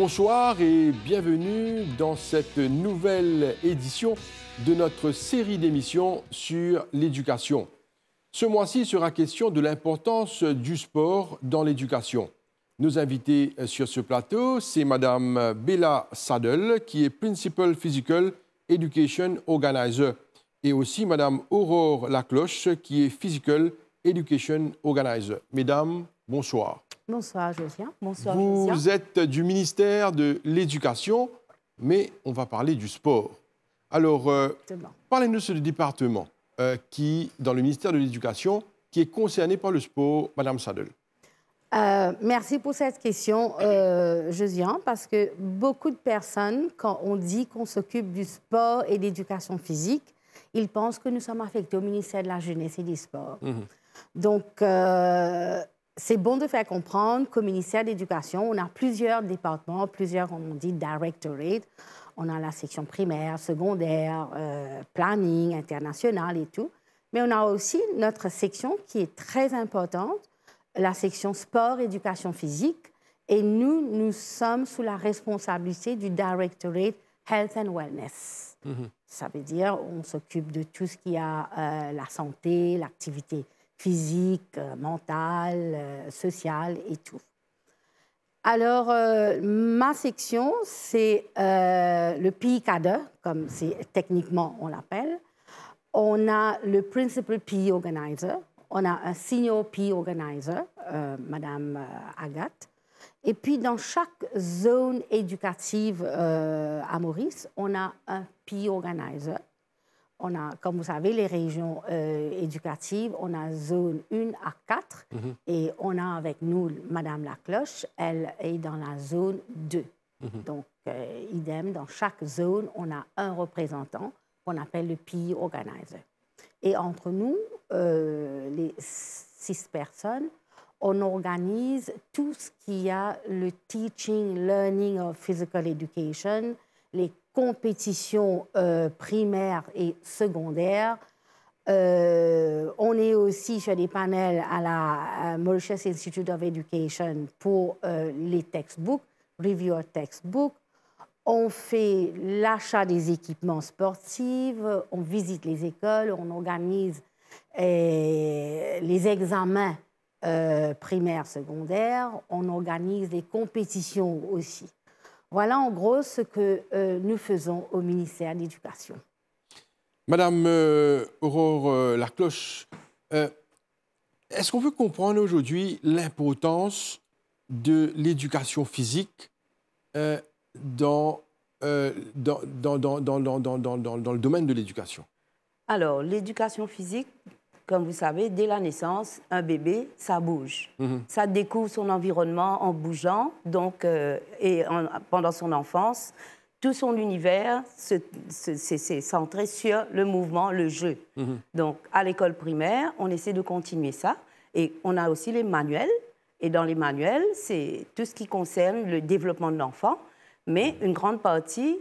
Bonsoir et bienvenue dans cette nouvelle édition de notre série d'émissions sur l'éducation. Ce mois-ci sera question de l'importance du sport dans l'éducation. Nos invités sur ce plateau, c'est Madame Bella Saddle, qui est Principal Physical Education Organizer, et aussi Madame Aurore Lacloche, qui est Physical Education Organizer. Mesdames, bonsoir. Bonsoir, Josiane. Bonsoir, Vous êtes du ministère de l'Éducation, mais on va parler du sport. Alors, parlez-nous de ce département qui, dans le ministère de l'Éducation, qui est concerné par le sport, Madame Saddle. Merci pour cette question, Josiane, parce que beaucoup de personnes, quand on dit qu'on s'occupe du sport et de l'éducation physique, ils pensent que nous sommes affectés au ministère de la Jeunesse et des Sports. Donc, c'est bon de faire comprendre qu'au ministère de l'Éducation, on a plusieurs départements, plusieurs, on dit, directorates. On a la section primaire, secondaire, planning, international et tout. Mais on a aussi notre section qui est très importante, la section sport, éducation physique. Et nous sommes sous la responsabilité du directorate Health and Wellness. Ça veut dire on s'occupe de tout ce qui a la santé, l'activité physique, mentale, sociale et tout. Alors, ma section, c'est le PE cadre, comme techniquement on l'appelle. On a le Principal PE Organizer, on a un Senior PE Organizer, Madame Agathe. Et puis, dans chaque zone éducative à Maurice, on a un PE Organizer. On a, comme vous savez, les régions éducatives, on a zone 1 à 4 et on a avec nous Madame Lacloche, elle est dans la zone 2. Donc, idem, dans chaque zone, on a un représentant qu'on appelle le PE Organizer. Et entre nous, les 6 personnes, on organise tout ce qui a le teaching, learning of physical education, les compétitions primaires et secondaires. On est aussi sur des panels à la Mauritius Institute of Education pour les textbooks, review of textbooks. On fait l'achat des équipements sportifs, on visite les écoles, on organise les examens primaires, secondaires, on organise des compétitions aussi. Voilà en gros ce que nous faisons au ministère de l'Éducation. Madame Aurore Lacloche, est-ce qu'on peut comprendre aujourd'hui l'importance de l'éducation physique dans le domaine de l'éducation? Alors, l'éducation physique, comme vous savez, dès la naissance, un bébé, ça bouge. Ça découvre son environnement en bougeant. Donc, pendant son enfance, tout son univers c'est centré sur le mouvement, le jeu. Donc, à l'école primaire, on essaie de continuer ça. Et on a aussi les manuels. Et dans les manuels, c'est tout ce qui concerne le développement de l'enfant. Mais une grande partie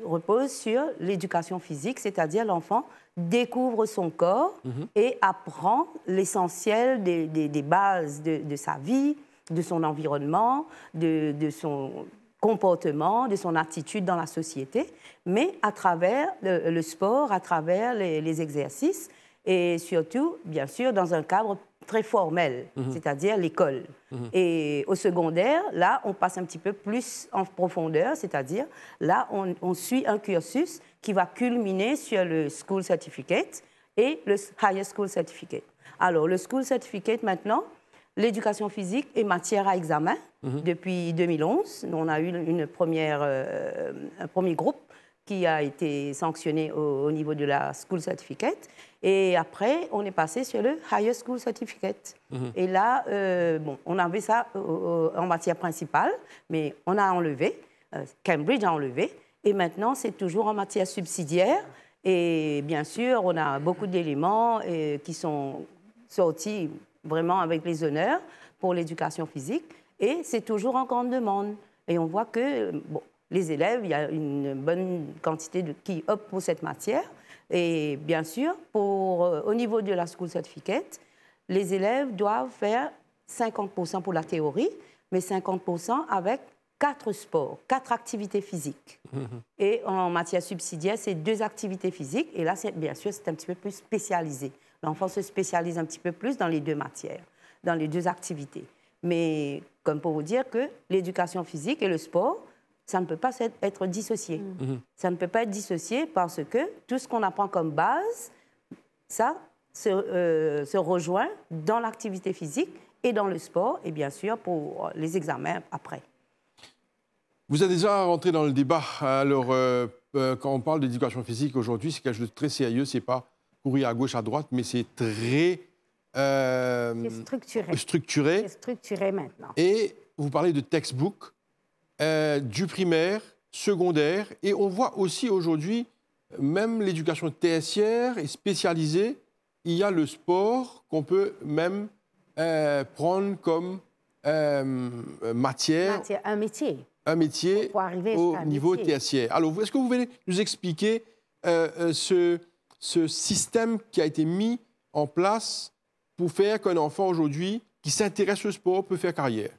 repose sur l'éducation physique, c'est-à-dire l'enfant découvre son corps et apprend l'essentiel des bases de sa vie, de son environnement, de son comportement, de son attitude dans la société, mais à travers le sport, à travers les exercices et surtout, bien sûr, dans un cadre très formel, c'est-à-dire l'école. Et au secondaire, là, on passe un petit peu plus en profondeur, c'est-à-dire là, on suit un cursus qui va culminer sur le School Certificate et le Higher School Certificate. Alors, le School Certificate, maintenant, l'éducation physique est matière à examen depuis 2011. On a eu un premier groupe qui a été sanctionné au niveau de la School Certificate. Et après, on est passé sur le Higher School Certificate. Et là, on avait ça en matière principale, mais on a enlevé, Cambridge a enlevé, et maintenant, c'est toujours en matière subsidiaire. Et bien sûr, on a beaucoup d'éléments qui sont sortis vraiment avec les honneurs pour l'éducation physique, et c'est toujours en grande demande. Et on voit que, les élèves, il y a une bonne quantité qui optent pour cette matière. Et bien sûr, au niveau de la School Certificate, les élèves doivent faire 50% pour la théorie, mais 50% avec 4 sports, 4 activités physiques. Et en matière subsidiaire, c'est 2 activités physiques. Et là, bien sûr, c'est un petit peu plus spécialisé. L'enfant se spécialise un petit peu plus dans les 2 matières, dans les 2 activités. Mais comme pour vous dire que l'éducation physique et le sport, ça ne peut pas être dissocié. Ça ne peut pas être dissocié parce que tout ce qu'on apprend comme base, ça se rejoint dans l'activité physique et dans le sport, et bien sûr pour les examens après. Vous êtes déjà rentré dans le débat. Alors, quand on parle d'éducation physique aujourd'hui, c'est quelque chose de très sérieux. Ce n'est pas courir à gauche, à droite, mais c'est très structuré. C'est structuré maintenant. Et vous parlez de textbook, du primaire, secondaire, et on voit aussi aujourd'hui, même l'éducation tertiaire est spécialisée. Il y a le sport qu'on peut même prendre comme matière. Un métier. Un métier au niveau tertiaire. Alors, est-ce que vous pouvez nous expliquer ce système qui a été mis en place pour faire qu'un enfant aujourd'hui qui s'intéresse au sport peut faire carrière?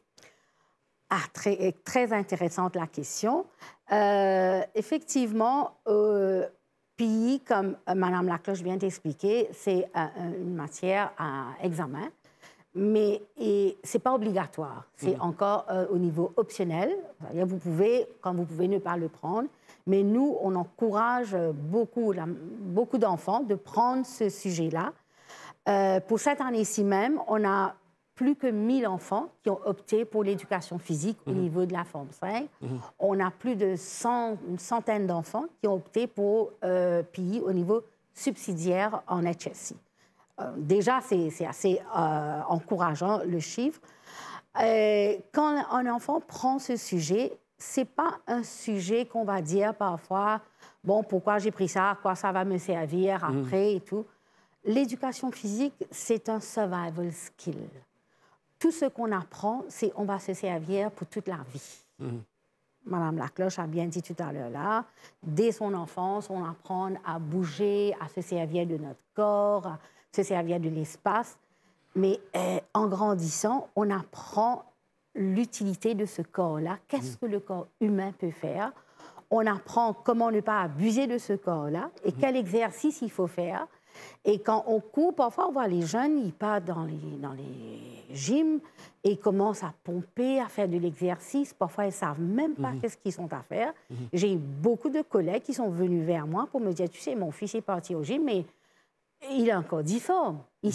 Ah, très intéressante la question. Effectivement, PI, comme Mme Lacloche vient d'expliquer, c'est une matière à examen. Mais ce n'est pas obligatoire. C'est encore au niveau optionnel. Vous pouvez, quand vous pouvez, ne pas le prendre. Mais nous, on encourage beaucoup d'enfants de prendre ce sujet-là. Pour cette année-ci même, on a plus que 1000 enfants qui ont opté pour l'éducation physique au niveau de la forme 5. On a plus de une centaine d'enfants qui ont opté pour PI au niveau subsidiaire en HSI. Déjà, c'est assez encourageant, le chiffre. Quand un enfant prend ce sujet, ce n'est pas un sujet qu'on va dire parfois, bon, pourquoi j'ai pris ça, à quoi ça va me servir après et tout. L'éducation physique, c'est un survival skill. Tout ce qu'on apprend, on va se servir pour toute la vie. Madame Lacloche a bien dit tout à l'heure là, dès son enfance, on apprend à bouger, à se servir de notre corps, à se servir de l'espace. Mais en grandissant, on apprend l'utilité de ce corps-là. Qu'est-ce que le corps humain peut faire? On apprend comment ne pas abuser de ce corps-là et quel exercice il faut faire. Et quand on court, parfois, on voit les jeunes, ils partent dans les gyms et ils commencent à pomper, à faire de l'exercice. Parfois, ils ne savent même pas qu'est-ce qu'ils sont à faire. J'ai eu beaucoup de collègues qui sont venus vers moi pour me dire, tu sais, mon fils est parti au gym, mais il est encore difforme. Il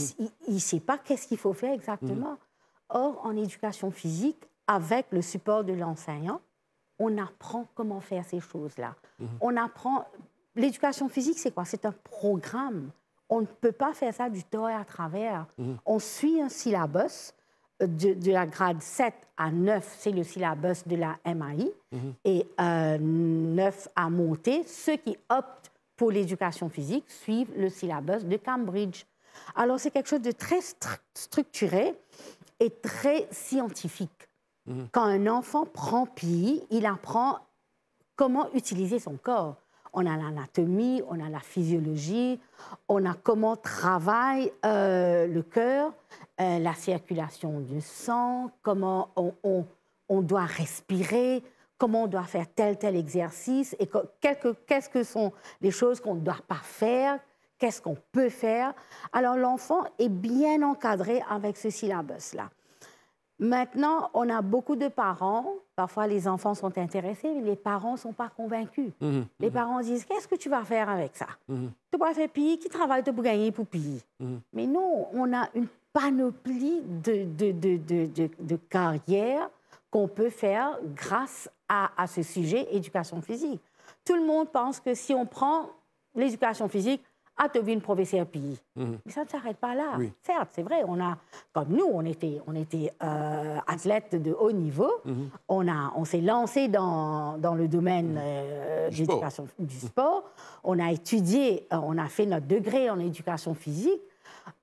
ne sait pas qu'est-ce qu'il faut faire exactement. Or, en éducation physique, avec le support de l'enseignant, on apprend comment faire ces choses-là. On apprend... L'éducation physique, c'est quoi? C'est un programme. On ne peut pas faire ça du tort et à travers. On suit un syllabus de la grade 7 à 9, c'est le syllabus de la MAI, et 9 à monter. Ceux qui optent pour l'éducation physique suivent le syllabus de Cambridge. Alors, c'est quelque chose de très structuré et très scientifique. Quand un enfant prend PI, il apprend comment utiliser son corps. On a l'anatomie, on a la physiologie, on a comment travaille le cœur, la circulation du sang, comment on doit respirer, comment on doit faire tel exercice, et qu'est-ce que sont les choses qu'on ne doit pas faire, qu'est-ce qu'on peut faire. Alors l'enfant est bien encadré avec ce syllabus-là. Maintenant, on a beaucoup de parents, parfois les enfants sont intéressés, mais les parents ne sont pas convaincus. Les parents disent, qu'est-ce que tu vas faire avec ça? Tu vas faire PI, qui travaille pour gagner pour PI? Mais non, on a une panoplie de carrières qu'on peut faire grâce à ce sujet, éducation physique. Tout le monde pense que si on prend l'éducation physique, ah, tu deviens professeur PI. Mais ça ne s'arrête pas là. Oui. Certes, c'est vrai, comme nous, on était athlètes de haut niveau. On s'est lancé dans le domaine de l'éducation du sport. On a étudié, on a fait notre degré en éducation physique.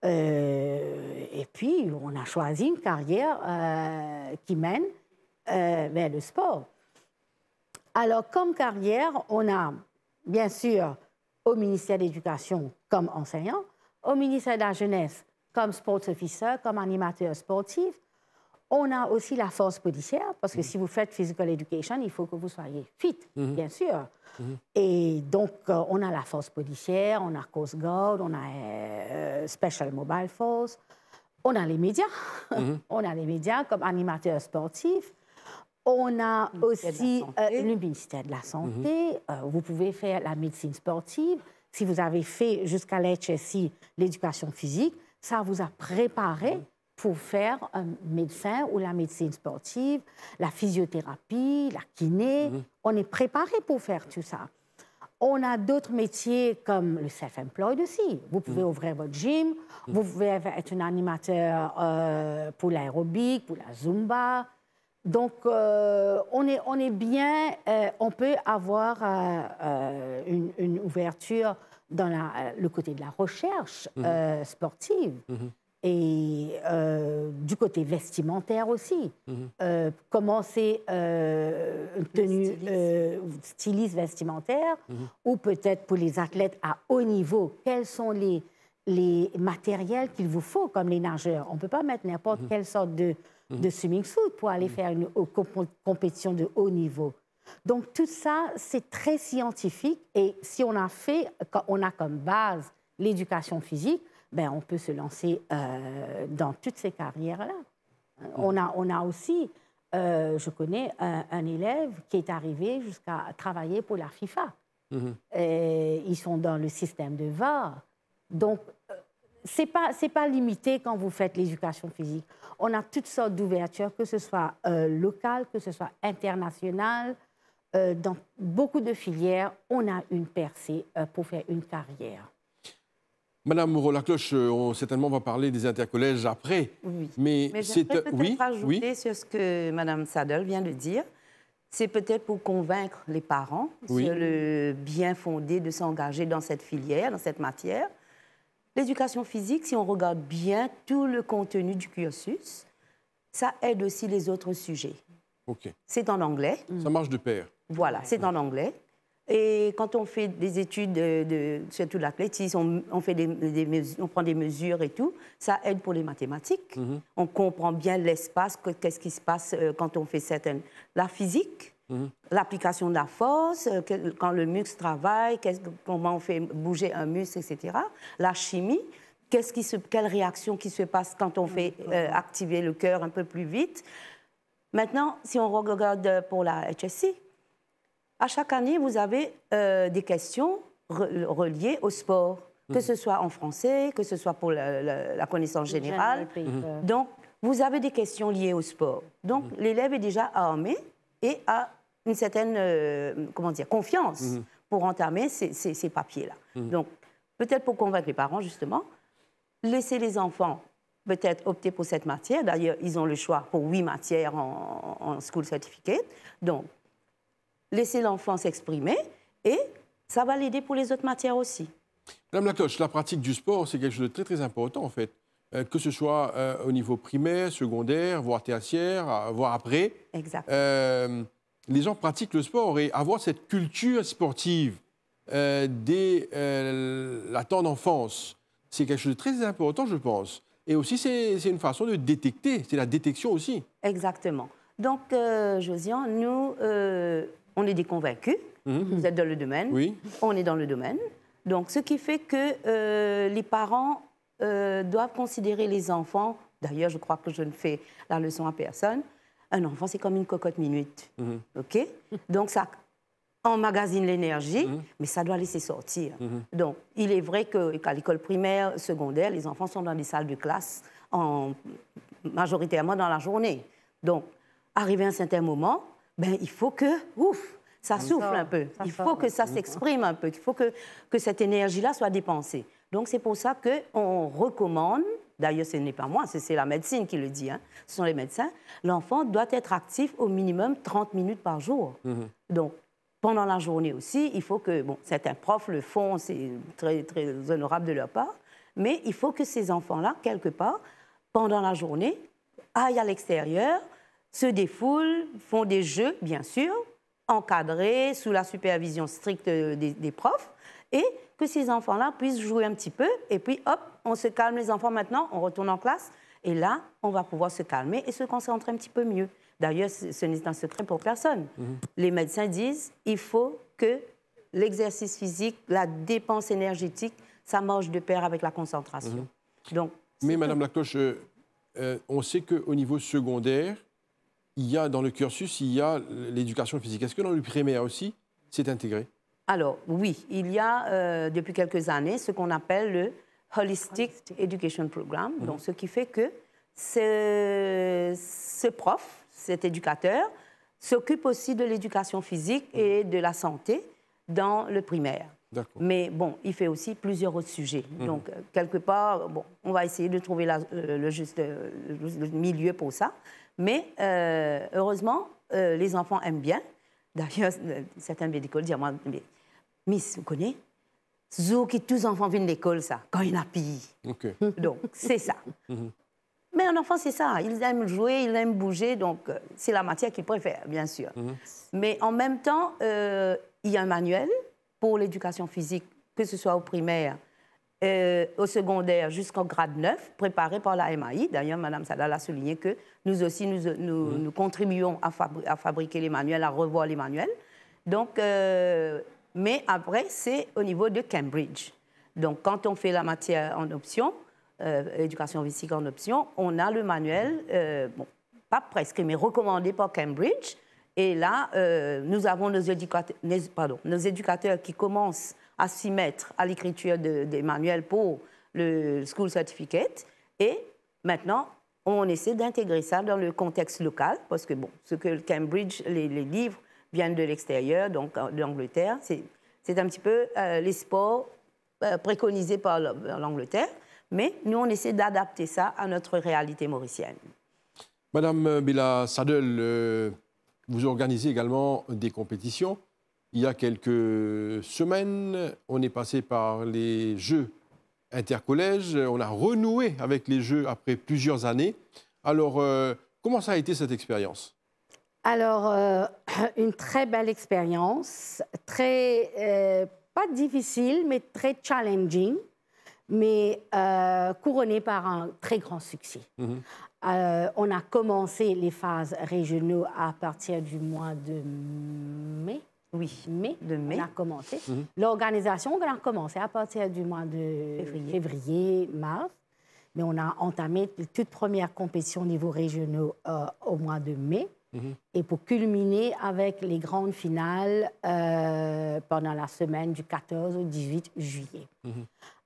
Et puis, on a choisi une carrière qui mène vers le sport. Alors, comme carrière, on a, bien sûr, au ministère de l'Éducation comme enseignant, au ministère de la Jeunesse comme sports officer, comme animateur sportif, On a aussi la force policière, parce que si vous faites physical education, il faut que vous soyez fit, bien sûr. Et donc, on a la force policière, on a Coast Guard, on a Special Mobile Force, on a les médias, on a les médias comme animateurs sportifs, on a aussi le ministère de la Santé, vous pouvez faire la médecine sportive. Si vous avez fait jusqu'à l'HSI l'éducation physique, ça vous a préparé pour faire un médecin ou la médecine sportive, la physiothérapie, la kiné. On est préparé pour faire tout ça. On a d'autres métiers comme le self-employed aussi. Vous pouvez ouvrir votre gym, vous pouvez être un animateur pour l'aérobic, pour la Zumba. Donc, on est bien, on peut avoir une ouverture dans le côté de la recherche sportive. Et du côté vestimentaire aussi. Commencer une tenue styliste vestimentaire ou peut-être pour les athlètes à haut niveau, quels sont les matériels qu'il vous faut, comme les nageurs. On ne peut pas mettre n'importe quelle sorte de swimming suit pour aller faire une compétition de haut niveau. Donc tout ça, c'est très scientifique et si on a comme base l'éducation physique, ben, on peut se lancer dans toutes ces carrières-là. On a aussi, je connais un élève qui est arrivé jusqu'à travailler pour la FIFA. Ils sont dans le système de VAR. Donc, c'est pas limité quand vous faites l'éducation physique. On a toutes sortes d'ouvertures, que ce soit locales, que ce soit internationales. Dans beaucoup de filières, on a une percée pour faire une carrière. Madame Moreau-Lacloche, on certainement va parler des intercollèges après. Oui. Mais je peux peut-être rajouter sur ce que Mme Saddle vient de dire. C'est peut-être pour convaincre les parents sur le bien fondé de s'engager dans cette filière, dans cette matière. L'éducation physique, si on regarde bien tout le contenu du cursus, ça aide aussi les autres sujets. C'est en anglais. Ça marche de pair. Voilà, c'est en anglais. Et quand on fait des études, surtout l'athlétisme, on prend des mesures et tout, ça aide pour les mathématiques. On comprend bien l'espace, qu'est-ce qui se passe quand on fait la physique, l'application de la force, quand le muscle travaille, comment on fait bouger un muscle, etc. La chimie, quelle réaction qui se passe quand on fait activer le cœur un peu plus vite. Maintenant, si on regarde pour la HSI, à chaque année, vous avez des questions reliées au sport, que ce soit en français, que ce soit pour la connaissance générale. Donc, vous avez des questions liées au sport. Donc, l'élève est déjà armé et a une certaine confiance pour entamer ces papiers-là. Donc, peut-être pour convaincre les parents, justement, laisser les enfants peut-être opter pour cette matière. D'ailleurs, ils ont le choix pour 8 matières en School Certificate. Donc, laisser l'enfant s'exprimer et ça va l'aider pour les autres matières aussi. Madame Lacloche, la pratique du sport, c'est quelque chose de très, très important, en fait. Que ce soit au niveau primaire, secondaire, voire tertiaire, voire après. Exact. Les gens pratiquent le sport et avoir cette culture sportive dès la tendre enfance, c'est quelque chose de très important, je pense. Et aussi, c'est une façon de détecter, c'est la détection aussi. Exactement. Donc, Josiane, nous... on est des convaincus, vous êtes dans le domaine, on est dans le domaine. Donc, ce qui fait que les parents doivent considérer les enfants, d'ailleurs, je crois que je ne fais la leçon à personne, un enfant, c'est comme une cocotte minute. OK? Donc, ça emmagasine l'énergie, mais ça doit laisser sortir. Donc, il est vrai qu'à l'école primaire, secondaire, les enfants sont dans des salles de classe majoritairement dans la journée. Donc, arrivé à un certain moment, ben, il faut que, ça souffle un peu. Il faut que ça s'exprime un peu. Il faut que cette énergie-là soit dépensée. Donc, c'est pour ça qu'on recommande, d'ailleurs, ce n'est pas moi, c'est la médecine qui le dit, hein, ce sont les médecins, l'enfant doit être actif au minimum 30 minutes par jour. Donc, pendant la journée aussi, il faut que, bon, certains profs le font, c'est très, très honorable de leur part, mais il faut que ces enfants-là, quelque part, pendant la journée, aillent à l'extérieur, se défoulent, font des jeux, bien sûr, encadrés, sous la supervision stricte des profs, et que ces enfants-là puissent jouer un petit peu, et puis hop, on se calme les enfants maintenant, on retourne en classe, Et là, on va pouvoir se calmer et se concentrer un petit peu mieux. D'ailleurs, ce n'est un secret pour personne. Les médecins disent qu'il faut que l'exercice physique, la dépense énergétique, ça marche de pair avec la concentration. Donc, mais Madame Lacloche, on sait qu'au niveau secondaire, il y a dans le cursus, il y a l'éducation physique. Est-ce que dans le primaire aussi, c'est intégré? Alors, oui, il y a depuis quelques années ce qu'on appelle le Holistic Education Program. Donc, ce qui fait que ce prof, cet éducateur, s'occupe aussi de l'éducation physique et de la santé dans le primaire. Mais bon, il fait aussi plusieurs autres sujets. Donc, quelque part, bon, on va essayer de trouver le juste milieu pour ça. Mais heureusement, les enfants aiment bien. D'ailleurs, certains médicaux disent à moi, Miss, vous connaissez? Zou qui tous les enfants viennent de l'école, ça, quand il y a pillé. Donc, c'est ça. Mais un enfant, c'est ça. Ils aiment jouer, ils aiment bouger, donc c'est la matière qu'ils préfèrent, bien sûr. Mais en même temps, il y a un manuel pour l'éducation physique, que ce soit au primaire, au secondaire, jusqu'au grade 9, préparé par la MAI. D'ailleurs, Mme Sada a souligné que nous aussi, nous contribuons à fabriquer les manuels, à revoir les manuels. Donc, mais après, c'est au niveau de Cambridge. Donc, quand on fait la matière en option, éducation physique en option, on a le manuel, bon, pas presque, mais recommandé par Cambridge. Et là, nous avons nos éducateurs qui commencent à s'y mettre à l'écriture des manuels pour le School Certificate. Et maintenant, on essaie d'intégrer ça dans le contexte local, parce que, bon, ce que Cambridge, les livres viennent de l'extérieur, donc d'Angleterre. C'est un petit peu les sports préconisés par l'Angleterre. Mais nous, on essaie d'adapter ça à notre réalité mauricienne. Madame Bella Sadel, vous organisez également des compétitions. Il y a quelques semaines, on est passé par les Jeux intercollèges. On a renoué avec les Jeux après plusieurs années. Alors, comment ça a été cette expérience? Alors, une très belle expérience, pas difficile, mais très challenging, mais couronnée par un très grand succès. On a commencé les phases régionaux à partir du mois de mai. Oui, mai. On a commencé. L'organisation, on a commencé à partir du mois de février, mars. Mais on a entamé les toutes premières compétitions au niveau régionaux au mois de mai. Et pour culminer avec les grandes finales pendant la semaine du 14 au 18 juillet.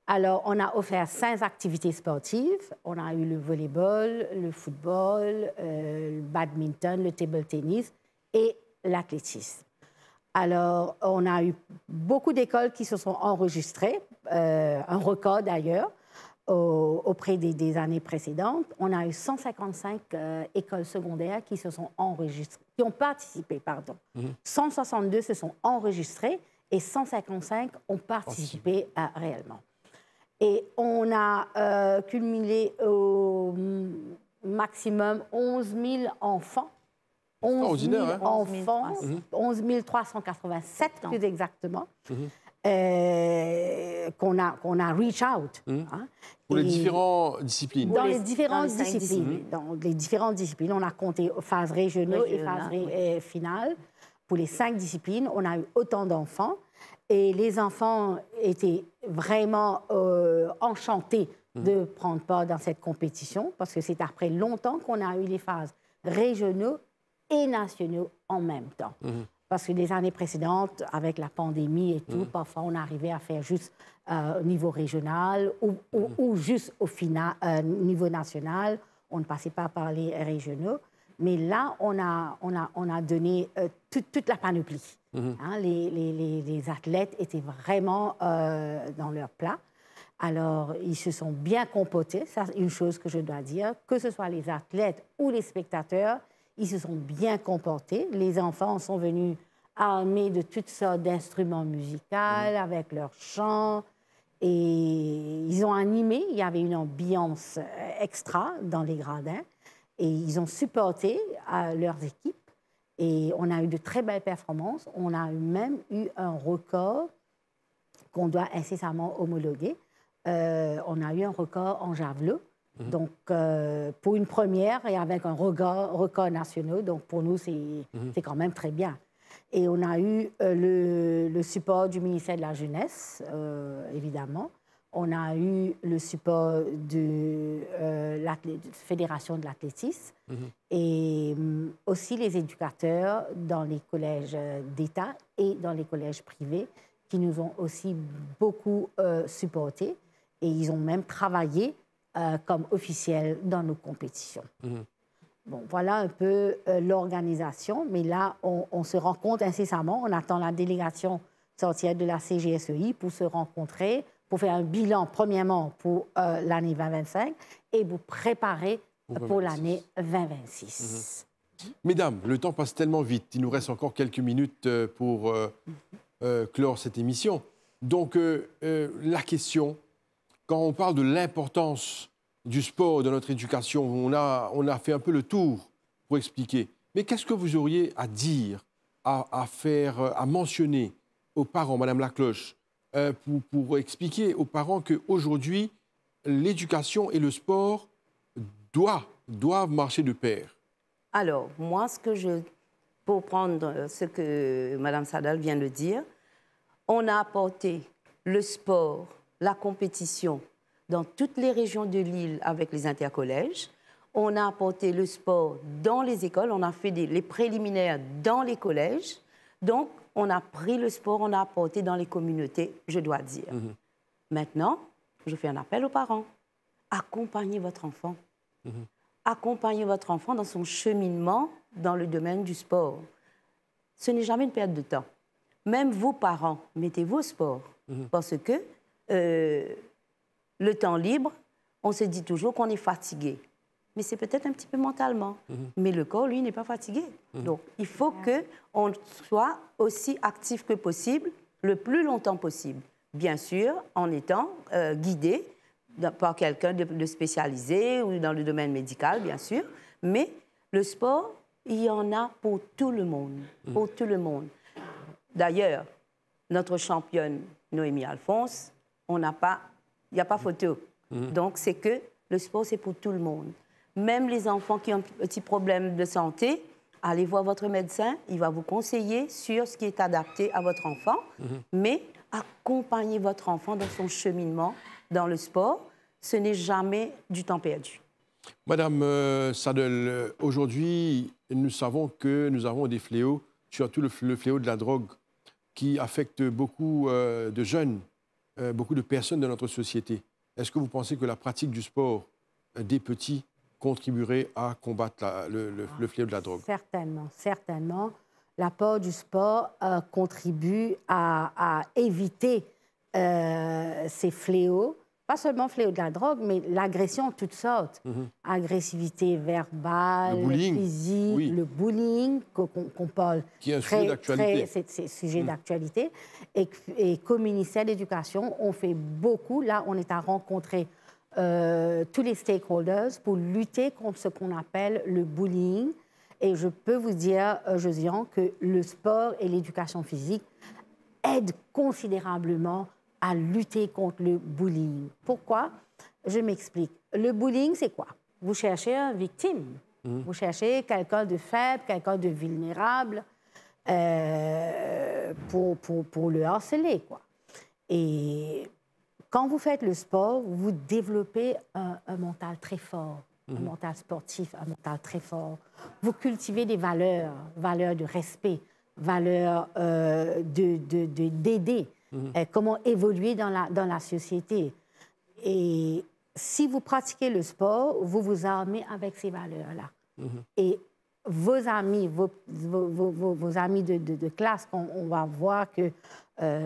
Alors, on a offert 5 activités sportives. On a eu le volleyball, le football, le badminton, le table tennis et l'athlétisme. Alors, on a eu beaucoup d'écoles qui se sont enregistrées, un record d'ailleurs, auprès des années précédentes. On a eu 155 écoles secondaires qui se sont enregistrées, qui ont participé, pardon. 162 se sont enregistrées et 155 ont participé réellement. Et on a cumulé au maximum 11 000 enfants. 11 000 enfants, 11 387 plus exactement, qu'on a reach out. Pour les différentes disciplines. Dans les différentes disciplines. Dans les différentes disciplines, on a compté phases régionaux et phases finales. Pour les 5 disciplines, on a eu autant d'enfants. Et les enfants étaient vraiment enchantés de prendre part dans cette compétition, parce que c'est après longtemps qu'on a eu les phases régionaux et nationaux en même temps. Parce que les années précédentes, avec la pandémie et tout, parfois on arrivait à faire juste au niveau régional ou juste au niveau national. On ne passait pas par les régionaux. Mais là, on a donné toute la panoplie. Les athlètes étaient vraiment dans leur plat. Alors, ils se sont bien comportés. C'est une chose que je dois dire. Que ce soit les athlètes ou les spectateurs, ils se sont bien comportés. Les enfants sont venus armés de toutes sortes d'instruments musicaux, avec leurs chants. Et ils ont animé. Il y avait une ambiance extra dans les gradins. Et ils ont supporté leurs équipes. Et on a eu de très belles performances. On a même eu un record qu'on doit incessamment homologuer. On a eu un record en javelot Donc, pour une première et avec un record national, donc pour nous, c'est quand même très bien. Et on a eu le support du ministère de la Jeunesse, évidemment. On a eu le support de la Fédération de l'athlétisme et aussi les éducateurs dans les collèges d'État et dans les collèges privés qui nous ont aussi beaucoup supportés et ils ont même travaillé comme officiels dans nos compétitions. Bon, voilà un peu l'organisation, mais là, on se rencontre incessamment. On attend la délégation sortir de la CGSEI pour se rencontrer, pour faire un bilan, premièrement, pour l'année 2025 et vous préparer pour l'année 2026. Mesdames, le temps passe tellement vite. Il nous reste encore quelques minutes pour clore cette émission. Donc, la question, quand on parle de l'importance du sport dans notre éducation, on a fait un peu le tour pour expliquer. Mais qu'est-ce que vous auriez à dire, à mentionner aux parents, Madame Lacloche, pour expliquer aux parents qu'aujourd'hui, l'éducation et le sport doivent marcher de pair? Alors, moi, pour prendre ce que Mme Sadal vient de dire, on a apporté le sport, la compétition dans toutes les régions de l'île avec les intercollèges. On a apporté le sport dans les écoles, on a fait les préliminaires dans les collèges. Donc, on a pris le sport, on a apporté dans les communautés, je dois dire. Maintenant, je fais un appel aux parents. Accompagnez votre enfant. Accompagnez votre enfant dans son cheminement dans le domaine du sport. Ce n'est jamais une perte de temps. Même vos parents, mettez-vous au sport. Parce que le temps libre, on se dit toujours qu'on est fatigué. Mais c'est peut-être un petit peu mentalement. Mais le corps, lui, n'est pas fatigué. Donc, il faut qu'on soit aussi actif que possible, le plus longtemps possible. Bien sûr, en étant guidé par quelqu'un de spécialisé ou dans le domaine médical, bien sûr. Mais le sport, il y en a pour tout le monde. Pour tout le monde. D'ailleurs, notre championne, Noémie Alphonse, il n'y a pas photo. Donc, c'est que le sport, c'est pour tout le monde. Même les enfants qui ont un petit problème de santé, allez voir votre médecin, il va vous conseiller sur ce qui est adapté à votre enfant, mais accompagnez votre enfant dans son cheminement dans le sport. Ce n'est jamais du temps perdu. Madame Sadel, aujourd'hui, nous savons que nous avons des fléaux, surtout le fléau de la drogue, qui affecte beaucoup de jeunes, beaucoup de personnes de notre société. Est-ce que vous pensez que la pratique du sport des petits contribuerait à combattre le fléau de la drogue? Certainement, certainement. L'apport du sport contribue à éviter ces fléaux, pas seulement le fléau de la drogue, mais l'agression de toutes sortes. Agressivité verbale, physique, le bullying, qu'on parle. Qui est un sujet d'actualité. C'est sujet d'actualité. Et comme ministère de l'Éducation, on fait beaucoup. Là, on est à rencontrer tous les stakeholders pour lutter contre ce qu'on appelle le bullying. Et je peux vous dire, Josiane, que le sport et l'éducation physique aident considérablement à lutter contre le bullying. Pourquoi? Je m'explique. Le bullying, c'est quoi? Vous cherchez une victime. Vous cherchez quelqu'un de faible, quelqu'un de vulnérable pour le harceler, quoi. Et quand vous faites le sport, vous développez un mental très fort, un mental sportif, un mental très fort. Vous cultivez des valeurs de respect, valeurs d'aider, comment évoluer dans la société. Et si vous pratiquez le sport, vous vous armez avec ces valeurs-là. Et vos amis, vos amis de classe, on va voir que,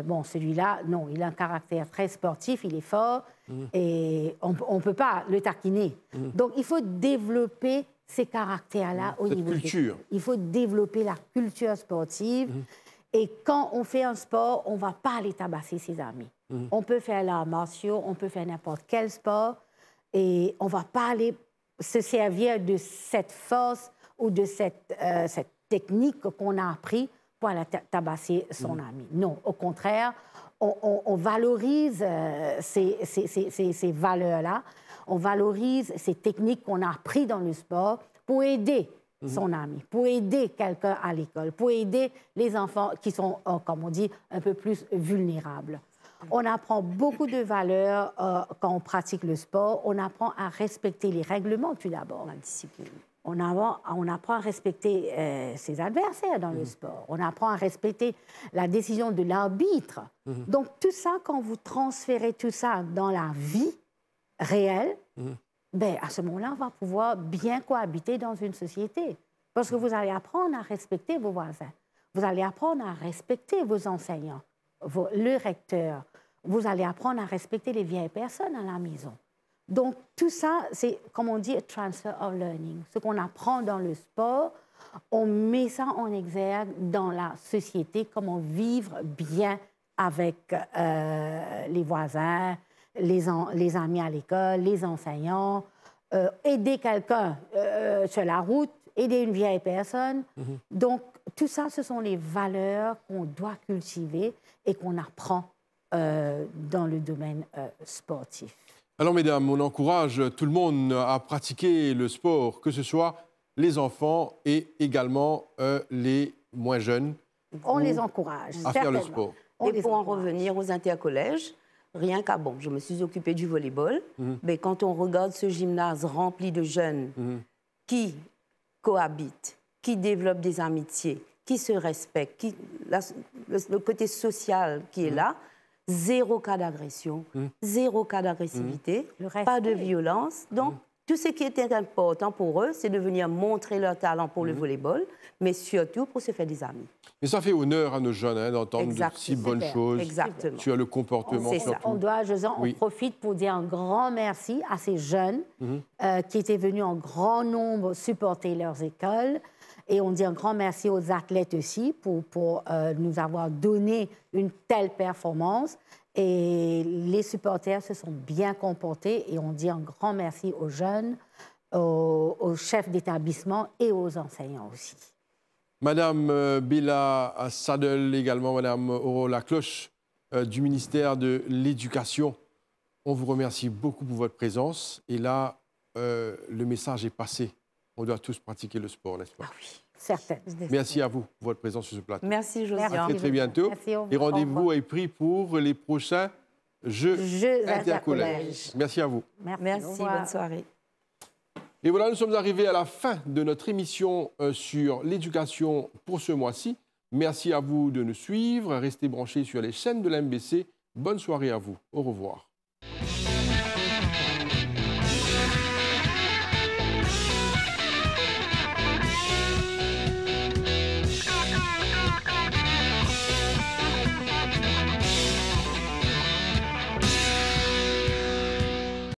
bon, celui-là, non, il a un caractère très sportif, il est fort, et on ne peut pas le taquiner. Donc, il faut développer ces caractères-là au niveau culture. Il faut développer la culture sportive. Et quand on fait un sport, on ne va pas aller tabasser ses amis. On peut faire l'art martiaux, on peut faire n'importe quel sport, et on ne va pas aller se servir de cette force ou de cette technique qu'on a appris pour aller tabasser son ami. Non, au contraire, on valorise ces valeurs-là. on valorise ces techniques qu'on a apprises dans le sport pour aider son ami, pour aider quelqu'un à l'école, pour aider les enfants qui sont, comme on dit, un peu plus vulnérables. On apprend beaucoup de valeurs quand on pratique le sport. On apprend à respecter les règlements tout d'abord. La discipline. On apprend à respecter ses adversaires dans le sport. On apprend à respecter la décision de l'arbitre. Donc tout ça, quand vous transférez tout ça dans la vie réelle, ben, à ce moment-là, on va pouvoir bien cohabiter dans une société. Parce que vous allez apprendre à respecter vos voisins. Vous allez apprendre à respecter vos enseignants, le recteur. Vous allez apprendre à respecter les vieilles personnes à la maison. Donc, tout ça, c'est, comme on dit, a transfer of learning. Ce qu'on apprend dans le sport, on met ça en exergue dans la société, comment vivre bien avec les voisins, les amis à l'école, les enseignants, aider quelqu'un sur la route, aider une vieille personne. Donc, tout ça, ce sont les valeurs qu'on doit cultiver et qu'on apprend dans le domaine sportif. Alors, mesdames, on encourage tout le monde à pratiquer le sport, que ce soit les enfants et également les moins jeunes. On les encourage, à faire le sport. Et pour en revenir aux intercollèges, rien qu'à bon, je me suis occupée du volleyball, mais quand on regarde ce gymnase rempli de jeunes qui cohabitent, qui développent des amitiés, qui se respectent, le côté social qui est là, zéro cas d'agression, zéro cas d'agressivité, pas de violence. Donc, tout ce qui était important pour eux, c'est de venir montrer leur talent pour le volleyball, mais surtout pour se faire des amis. Mais ça fait honneur à nos jeunes d'entendre de si bonnes choses sur le comportement. On doit, Josiane, on profite pour dire un grand merci à ces jeunes qui étaient venus en grand nombre supporter leurs écoles. Et on dit un grand merci aux athlètes aussi pour nous avoir donné une telle performance. Et les supporters se sont bien comportés et on dit un grand merci aux jeunes, aux chefs d'établissement et aux enseignants aussi. Madame Bella Sadel, également Madame Aurore Lacloche du ministère de l'Éducation, on vous remercie beaucoup pour votre présence. Et là, le message est passé. On doit tous pratiquer le sport, n'est-ce pas? Ah oui, certainement. Merci à vous pour votre présence sur ce plateau. Merci, Josiane. À très, très bientôt. Et rendez-vous est pris pour les prochains Jeux intercollèges. Merci à vous. Merci, bonne soirée. Et voilà, nous sommes arrivés à la fin de notre émission sur l'éducation pour ce mois-ci. Merci à vous de nous suivre. Restez branchés sur les chaînes de la MBC. Bonne soirée à vous. Au revoir.